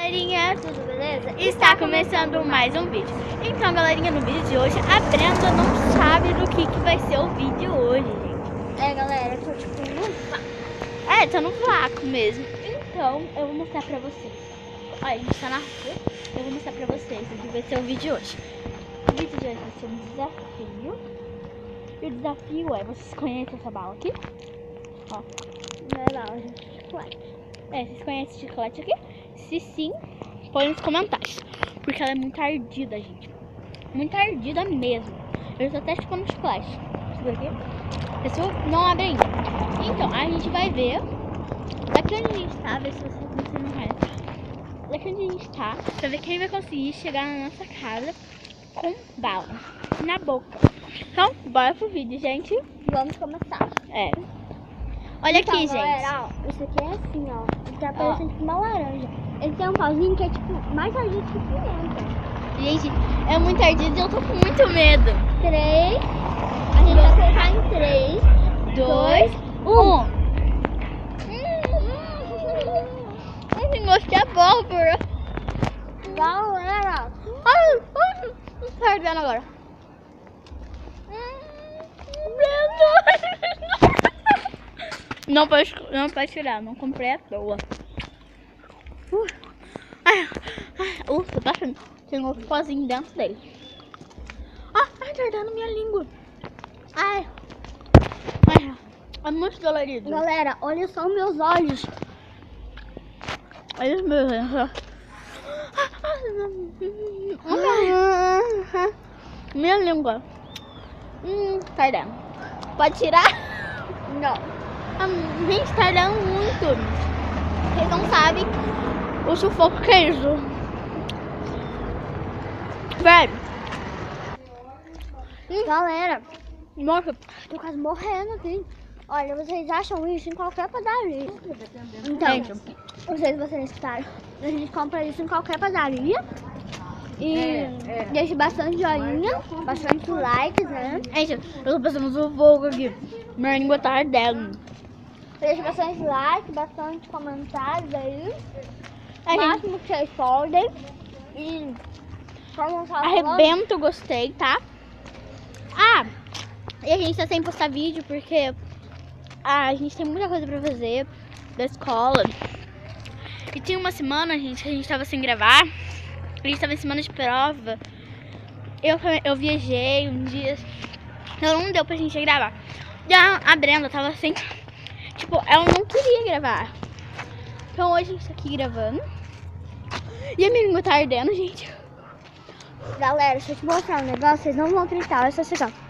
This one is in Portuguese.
galerinha, tudo beleza? Está começando mais um vídeo. Então galerinha, no vídeo de hoje a Brenda não sabe do que vai ser o vídeo hoje, gente. Galera, eu tô tipo no vácuo. Tá no vácuo mesmo. Então eu vou mostrar pra vocês. Olha, a gente tá na rua. Eu vou mostrar pra vocês o que vai ser o vídeo hoje. O vídeo de hoje vai ser um desafio. E o desafio é, vocês conhecem essa bala aqui? Ó. Não é bala, gente, chocolate. Vocês conhecem esse chocolate aqui? Se sim, põe nos comentários. Porque ela é muito ardida, gente. Muito ardida mesmo. Eu estou até chupando chocolate. Isso aqui. Pessoal, não abre ainda. Então, a gente vai ver. Daqui onde a gente tá, ver se você não conhece. Daqui onde a gente tá, pra ver quem vai conseguir chegar na nossa casa com bala na boca. Então, bora pro vídeo, gente. Vamos começar. Olha então, aqui, galera, gente. Ó, isso aqui é assim, ó. Ele tá parecendo tipo uma laranja. Ele tem um pauzinho que é tipo mais ardido que pimenta. Gente, é muito ardido e eu tô com muito medo. 3. A gente vai colocar em 3, 2, 1. Esse gosto é abóbora. Galera, Tá ardendo agora. Não pode tirar, não comprei à toa. Tô passando. Tem outro pozinho dentro dele. Tá ardendo minha língua. É muito dolorido. galera, olha só os meus olhos. Olha os meus olhos. Minha língua. Tá ardendo. Pode tirar? Não. Gente, tá ardendo muito. Vocês não sabem o sufoco que é isso. Velho. Galera, Nossa. tô quase morrendo aqui. Olha, vocês acham isso em qualquer padaria. Então, Gente. não sei se vocês escutaram. A gente compra isso em qualquer padaria. E deixa bastante joinha, bastante likes, né? Gente, eu tô passando sufoco aqui. Minha língua tá ardendo. Deixa bastante like, bastante comentários aí. A gente Máximo que vocês podem. E como eu tava falando, arrebenta o gostei, tá? E a gente tá sem postar vídeo porque a gente tem muita coisa pra fazer da escola. E tinha uma semana, gente, que a gente tava sem gravar. A gente tava em semana de prova. Eu viajei um dia. Então não deu pra gente gravar. E a Brenda tava sem... Tipo, ela não queria gravar. Então hoje a gente tá aqui gravando. E a minha língua tá ardendo, gente. galera, deixa eu te mostrar um negócio, vocês não vão acreditar, olha só isso aqui, ó.